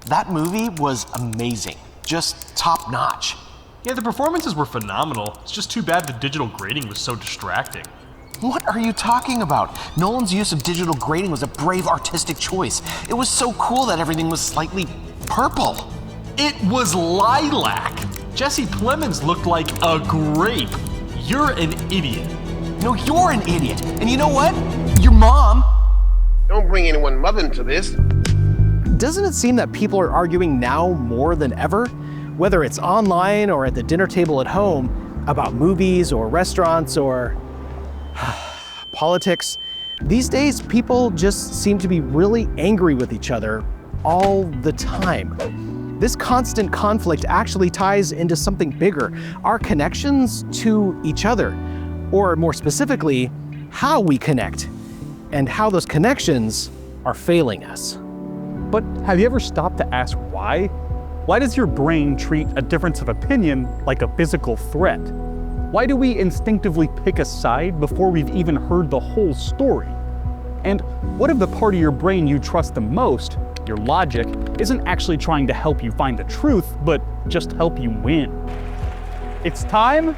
That movie was amazing. Just top notch. Yeah, the performances were phenomenal. It's just too bad the digital grading was so distracting. What are you talking about? Nolan's use of digital grading was a brave artistic choice. It was so cool that everything was slightly purple. It was lilac. Jesse Plemons looked like a grape. You're an idiot. No, you're an idiot. And you know what? Your mom. Don't bring anyone mother into this. Doesn't it seem that people are arguing now more than ever, whether it's online or at the dinner table at home, about movies or restaurants or politics? These days, people just seem to be really angry with each other all the time. This constant conflict actually ties into something bigger, our connections to each other, or more specifically, how we connect, and how those connections are failing us. But have you ever stopped to ask why? Why does your brain treat a difference of opinion like a physical threat? Why do we instinctively pick a side before we've even heard the whole story? And what if the part of your brain you trust the most, your logic, isn't actually trying to help you find the truth, but just help you win? It's time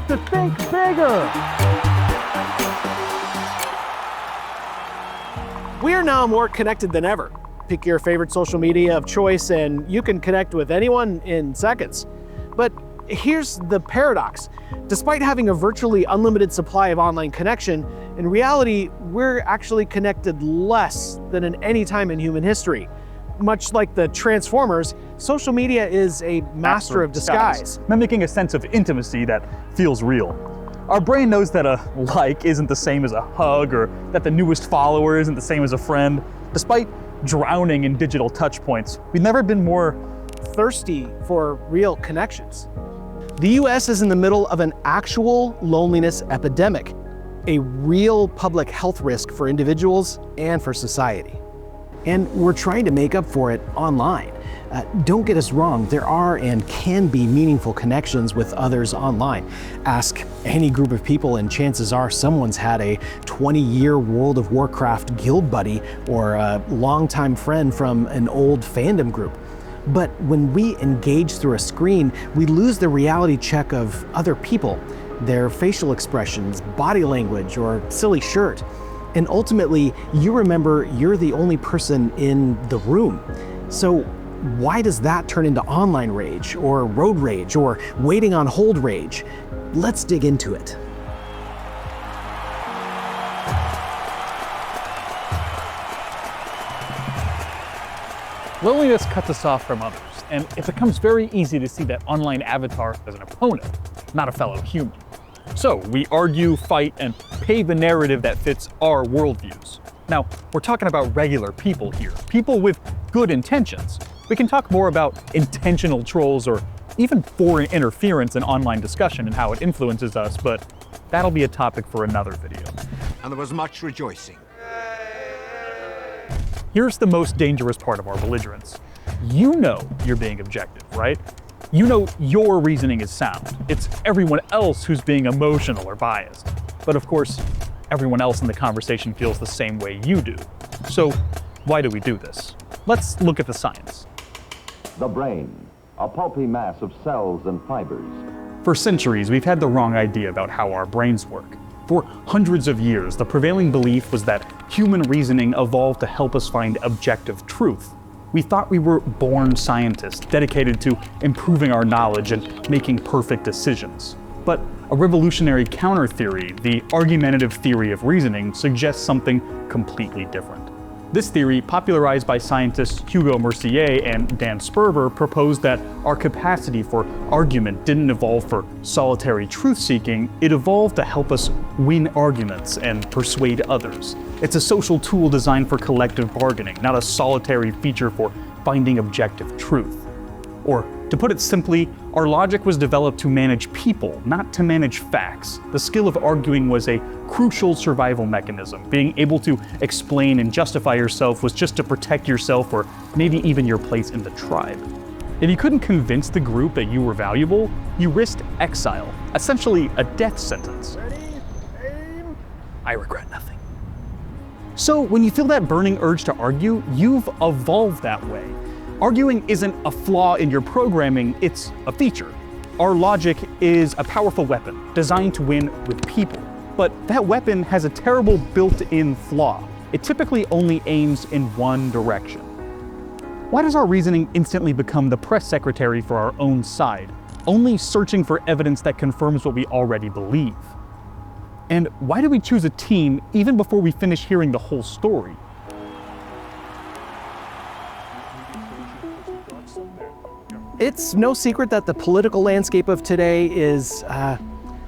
to think bigger! We are now more connected than ever. Pick your favorite social media of choice and you can connect with anyone in seconds. But here's the paradox. Despite having a virtually unlimited supply of online connection, in reality, we're actually connected less than in any time in human history. Much like the Transformers, social media is a master of disguise. Mimicking a sense of intimacy that feels real. Our brain knows that a like isn't the same as a hug, or that the newest follower isn't the same as a friend. Despite drowning in digital touch points, we've never been more thirsty for real connections. The US is in the middle of an actual loneliness epidemic, a real public health risk for individuals and for society. And we're trying to make up for it online. Don't get us wrong, there are and can be meaningful connections with others online. Ask any group of people and chances are someone's had a 20-year World of Warcraft guild buddy or a longtime friend from an old fandom group. But when we engage through a screen, we lose the reality check of other people, their facial expressions, body language, or silly shirt. And ultimately, you remember you're the only person in the room. So why does that turn into online rage, or road rage, or waiting on hold rage? Let's dig into it. Loneliness cuts us off from others, and it becomes very easy to see that online avatar as an opponent, not a fellow human. So we argue, fight, and pave a narrative that fits our worldviews. Now, we're talking about regular people here, people with good intentions. We can talk more about intentional trolls or even foreign interference in online discussion and how it influences us, but that'll be a topic for another video. And there was much rejoicing. Here's the most dangerous part of our belligerence. You know you're being objective, right? You know your reasoning is sound. It's everyone else who's being emotional or biased. But of course, everyone else in the conversation feels the same way you do. So why do we do this? Let's look at the science. The brain, a pulpy mass of cells and fibers. For centuries, we've had the wrong idea about how our brains work. For hundreds of years, the prevailing belief was that human reasoning evolved to help us find objective truth. We thought we were born scientists dedicated to improving our knowledge and making perfect decisions. But a revolutionary counter theory, the Argumentative Theory of Reasoning, suggests something completely different. This theory, popularized by scientists Hugo Mercier and Dan Sperber, proposed that our capacity for argument didn't evolve for solitary truth-seeking, it evolved to help us win arguments and persuade others. It's a social tool designed for collective bargaining, not a solitary feature for finding objective truth. Or, to put it simply, our logic was developed to manage people, not to manage facts. The skill of arguing was a crucial survival mechanism. Being able to explain and justify yourself was just to protect yourself or maybe even your place in the tribe. If you couldn't convince the group that you were valuable, you risked exile, essentially a death sentence. I regret nothing. So when you feel that burning urge to argue, you've evolved that way. Arguing isn't a flaw in your programming, it's a feature. Our logic is a powerful weapon designed to win with people. But that weapon has a terrible built-in flaw. It typically only aims in one direction. Why does our reasoning instantly become the press secretary for our own side, only searching for evidence that confirms what we already believe? And why do we choose a team even before we finish hearing the whole story? It's no secret that the political landscape of today is,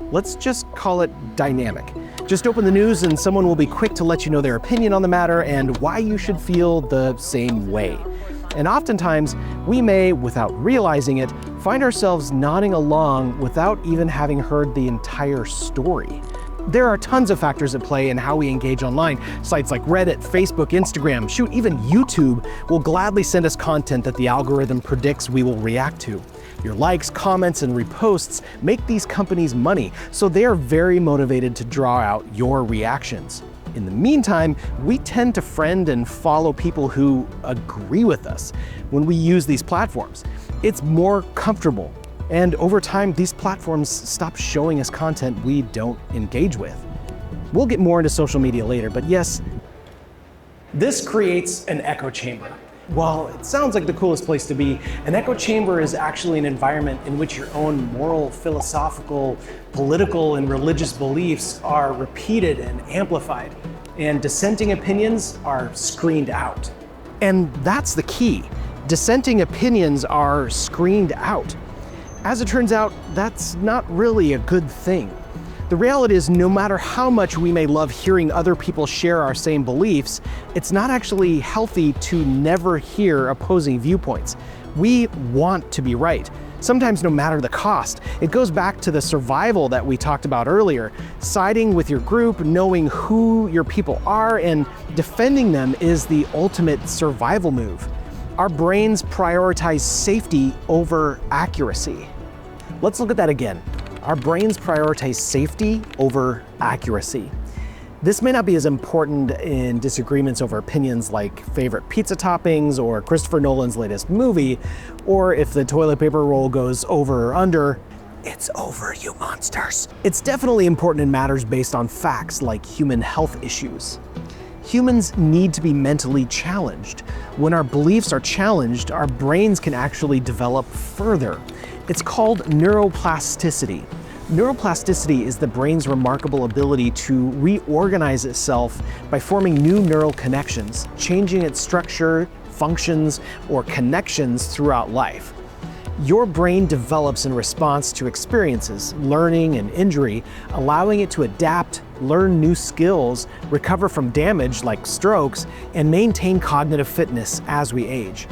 let's just call it dynamic. Just open the news and someone will be quick to let you know their opinion on the matter and why you should feel the same way. And oftentimes, we may, without realizing it, find ourselves nodding along without even having heard the entire story. There are tons of factors at play in how we engage online. Sites like Reddit, Facebook, Instagram, shoot, even YouTube will gladly send us content that the algorithm predicts we will react to. Your likes, comments, and reposts make these companies money, so they are very motivated to draw out your reactions. In the meantime, we tend to friend and follow people who agree with us when we use these platforms. It's more comfortable. And over time, these platforms stop showing us content we don't engage with. We'll get more into social media later, but yes, this creates an echo chamber. While it sounds like the coolest place to be, an echo chamber is actually an environment in which your own moral, philosophical, political, and religious beliefs are repeated and amplified, and dissenting opinions are screened out. And that's the key. Dissenting opinions are screened out. As it turns out, that's not really a good thing. The reality is, no matter how much we may love hearing other people share our same beliefs, it's not actually healthy to never hear opposing viewpoints. We want to be right, sometimes no matter the cost. It goes back to the survival that we talked about earlier. Siding with your group, knowing who your people are, and defending them is the ultimate survival move. Our brains prioritize safety over accuracy. Let's look at that again. Our brains prioritize safety over accuracy. This may not be as important in disagreements over opinions like favorite pizza toppings or Christopher Nolan's latest movie, or if the toilet paper roll goes over or under, it's over, you monsters. It's definitely important in matters based on facts like human health issues. Humans need to be mentally challenged. When our beliefs are challenged, our brains can actually develop further. It's called neuroplasticity. Neuroplasticity is the brain's remarkable ability to reorganize itself by forming new neural connections, changing its structure, functions, or connections throughout life. Your brain develops in response to experiences, learning, and injury, allowing it to adapt, learn new skills, recover from damage like strokes, and maintain cognitive fitness as we age.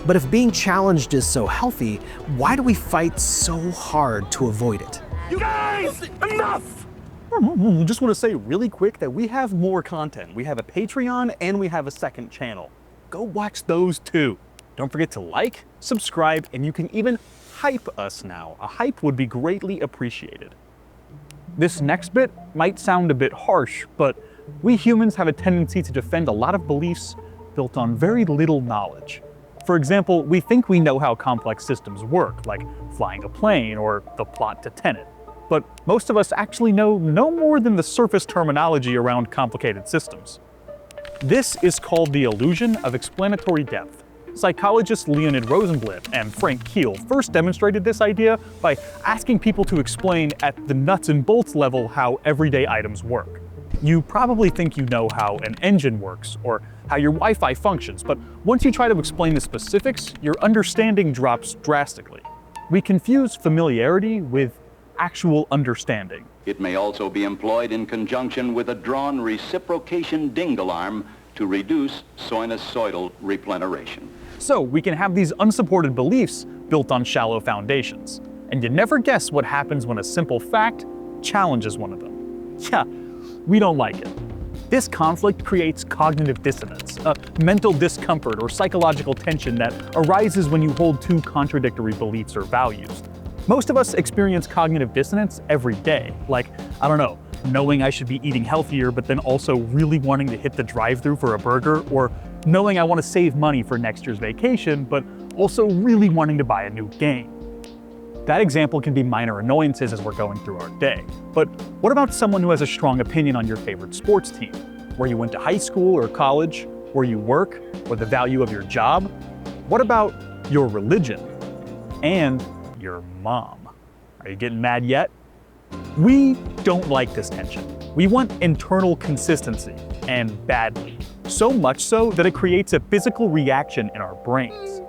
But if being challenged is so healthy, why do we fight so hard to avoid it? You guys, enough! Just want to say really quick that we have more content. We have a Patreon and we have a second channel. Go watch those too. Don't forget to like, subscribe, and you can even hype us now. A hype would be greatly appreciated. This next bit might sound a bit harsh, but we humans have a tendency to defend a lot of beliefs built on very little knowledge. For example, we think we know how complex systems work, like flying a plane or the plot to Tenet. But most of us actually know no more than the surface terminology around complicated systems. This is called the illusion of explanatory depth. Psychologists Leonid Rosenblatt and Frank Keel first demonstrated this idea by asking people to explain at the nuts and bolts level how everyday items work. You probably think you know how an engine works or how your Wi-Fi functions, but once you try to explain the specifics, your understanding drops drastically. We confuse familiarity with actual understanding. It may also be employed in conjunction with a drawn reciprocation ding alarm to reduce sinusoidal repleneration. So we can have these unsupported beliefs built on shallow foundations. And you never guess what happens when a simple fact challenges one of them. Yeah, we don't like it. This conflict creates cognitive dissonance, a mental discomfort or psychological tension that arises when you hold two contradictory beliefs or values. Most of us experience cognitive dissonance every day, like, I don't know, knowing I should be eating healthier but then also really wanting to hit the drive-thru for a burger, or knowing I want to save money for next year's vacation but also really wanting to buy a new game. That example can be minor annoyances as we're going through our day. But what about someone who has a strong opinion on your favorite sports team, where you went to high school or college, where you work, or the value of your job? What about your religion and your mom? Are you getting mad yet? We don't like this tension. We want internal consistency, and badly. So much so that it creates a physical reaction in our brains.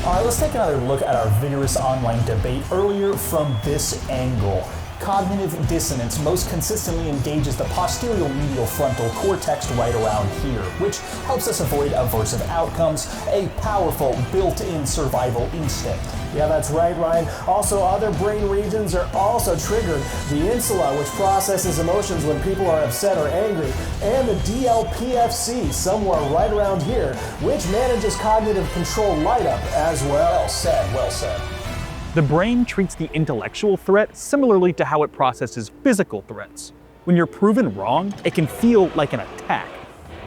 All right, let's take another look at our vigorous online debate earlier from this angle. Cognitive dissonance most consistently engages the posterior medial frontal cortex right around here, which helps us avoid aversive outcomes, a powerful built-in survival instinct. Yeah, that's right, Ryan. Also, other brain regions are also triggered. The insula, which processes emotions when people are upset or angry, and the DLPFC, somewhere right around here, which manages cognitive control light up as well. Well said, well said. The brain treats the intellectual threat similarly to how it processes physical threats. When you're proven wrong, it can feel like an attack.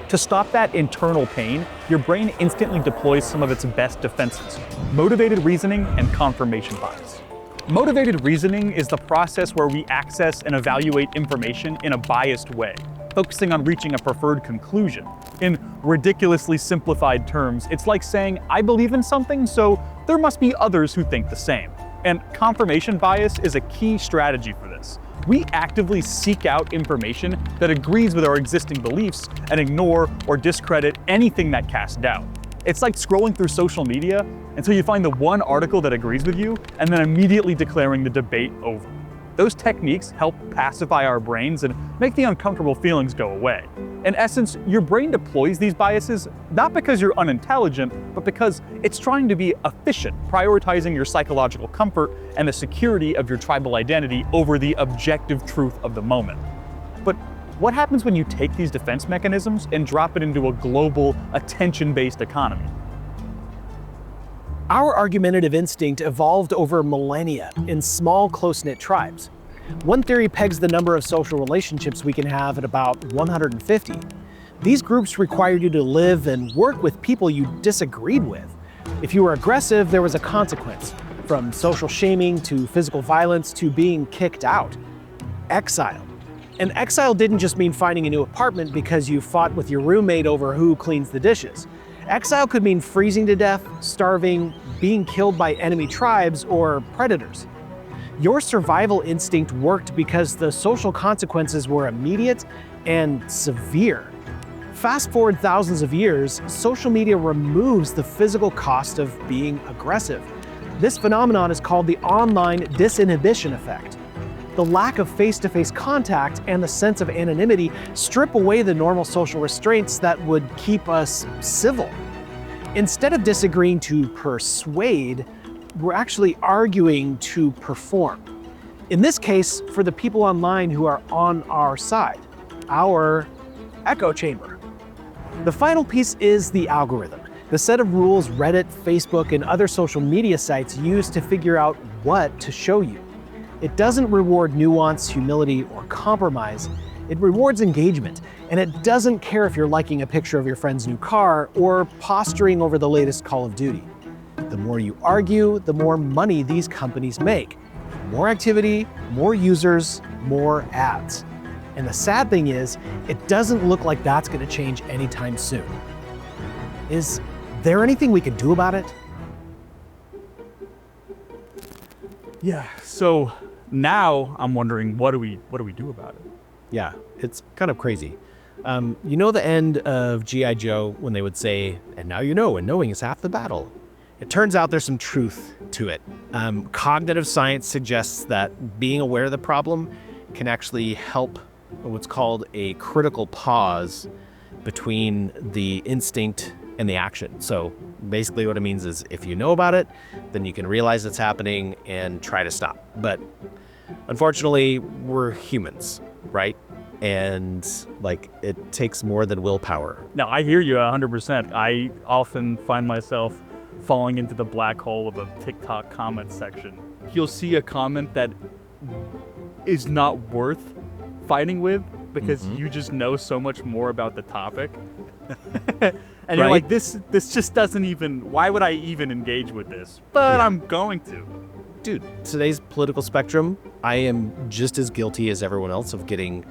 To stop that internal pain, your brain instantly deploys some of its best defenses: motivated reasoning and confirmation bias. Motivated reasoning is the process where we access and evaluate information in a biased way, focusing on reaching a preferred conclusion. In ridiculously simplified terms, it's like saying, I believe in something, so there must be others who think the same. And confirmation bias is a key strategy for this. We actively seek out information that agrees with our existing beliefs and ignore or discredit anything that casts doubt. It's like scrolling through social media until you find the one article that agrees with you and then immediately declaring the debate over. Those techniques help pacify our brains and make the uncomfortable feelings go away. In essence, your brain deploys these biases not because you're unintelligent, but because it's trying to be efficient, prioritizing your psychological comfort and the security of your tribal identity over the objective truth of the moment. But what happens when you take these defense mechanisms and drop it into a global, attention-based economy? Our argumentative instinct evolved over millennia in small, close-knit tribes. One theory pegs the number of social relationships we can have at about 150. These groups required you to live and work with people you disagreed with. If you were aggressive, there was a consequence, from social shaming to physical violence to being kicked out. Exile. And exile didn't just mean finding a new apartment because you fought with your roommate over who cleans the dishes. Exile could mean freezing to death, starving, being killed by enemy tribes or predators. Your survival instinct worked because the social consequences were immediate and severe. Fast forward thousands of years, social media removes the physical cost of being aggressive. This phenomenon is called the online disinhibition effect. The lack of face-to-face contact and the sense of anonymity strip away the normal social restraints that would keep us civil. Instead of disagreeing to persuade, we're actually arguing to perform. In this case, for the people online who are on our side, our echo chamber. The final piece is the algorithm, the set of rules Reddit, Facebook, and other social media sites use to figure out what to show you. It doesn't reward nuance, humility, or compromise. It rewards engagement, and it doesn't care if you're liking a picture of your friend's new car or posturing over the latest Call of Duty. The more you argue, the more money these companies make. More activity, more users, more ads. And the sad thing is, it doesn't look like that's going to change anytime soon. Is there anything we can do about it? Yeah, so now I'm wondering, what do we do about it? Yeah, it's kind of crazy. You know the end of G.I. Joe when they would say, and now you know, and knowing is half the battle. It turns out there's some truth to it. Cognitive science suggests that being aware of the problem can actually help what's called a critical pause between the instinct and the action. So basically what it means is if you know about it, then you can realize it's happening and try to stop. But unfortunately, we're humans, right? And it takes more than willpower. No, I hear you 100%. I often find myself falling into the black hole of a TikTok comment section. You'll see a comment that is not worth fighting with, because you just know so much more about the topic. And you're like, this just doesn't even, why would I even engage with this? But I'm going to. Dude, today's political spectrum, I am just as guilty as everyone else of getting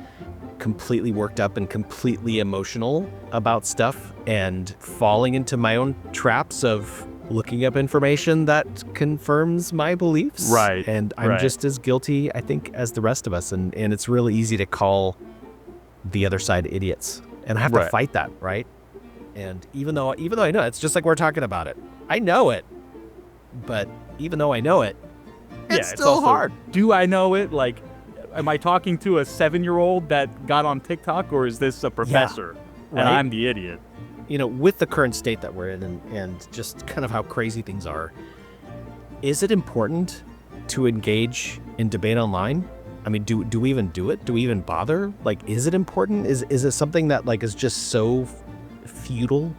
completely worked up and completely emotional about stuff and falling into my own traps of looking up information that confirms my beliefs. Right. And I'm just as guilty, I think, as the rest of us. And it's really easy to call the other side idiots. And I have to fight that, right? And even though I know, it's just like we're talking about it. I know it. But even though I know it, it's still also hard. Do I know it? Like, am I talking to a 7-year-old that got on TikTok, or is this a professor and I'm the idiot? You know, with the current state that we're in and just kind of how crazy things are, is it important to engage in debate online? I mean, do we even do it? Do we even bother? Like, is it important? Is it something that like is just so futile?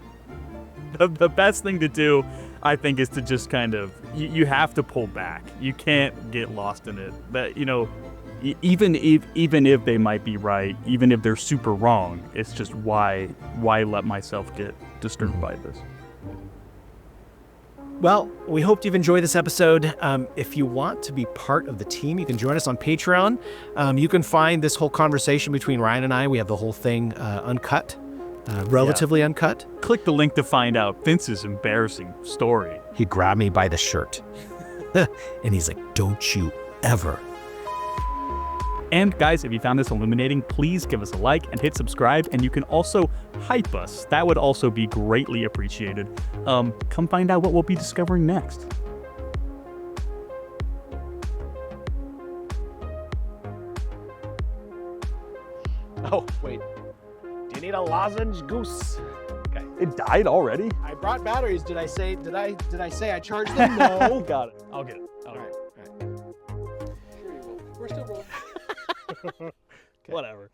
The best thing to do, I think, is to just kind of, you have to pull back. You can't get lost in it. That, you know, even if they might be right, even if they're super wrong, it's just why let myself get disturbed by this? Well, we hope you've enjoyed this episode. If you want to be part of the team, you can join us on Patreon. You can find this whole conversation between Ryan and I. We have the whole thing uncut, relatively uncut. Click the link to find out Vince's embarrassing story. He grabbed me by the shirt and he's like, "Don't you ever." And guys, if you found this illuminating, please give us a like and hit subscribe, and you can also hype us. That would also be greatly appreciated. Come find out what we'll be discovering next. Oh, wait. Do you need a lozenge, Goose? Okay. It died already? I brought batteries. Did I say I charged them? No. Got it. I'll get it. All right. We're still rolling. Whatever.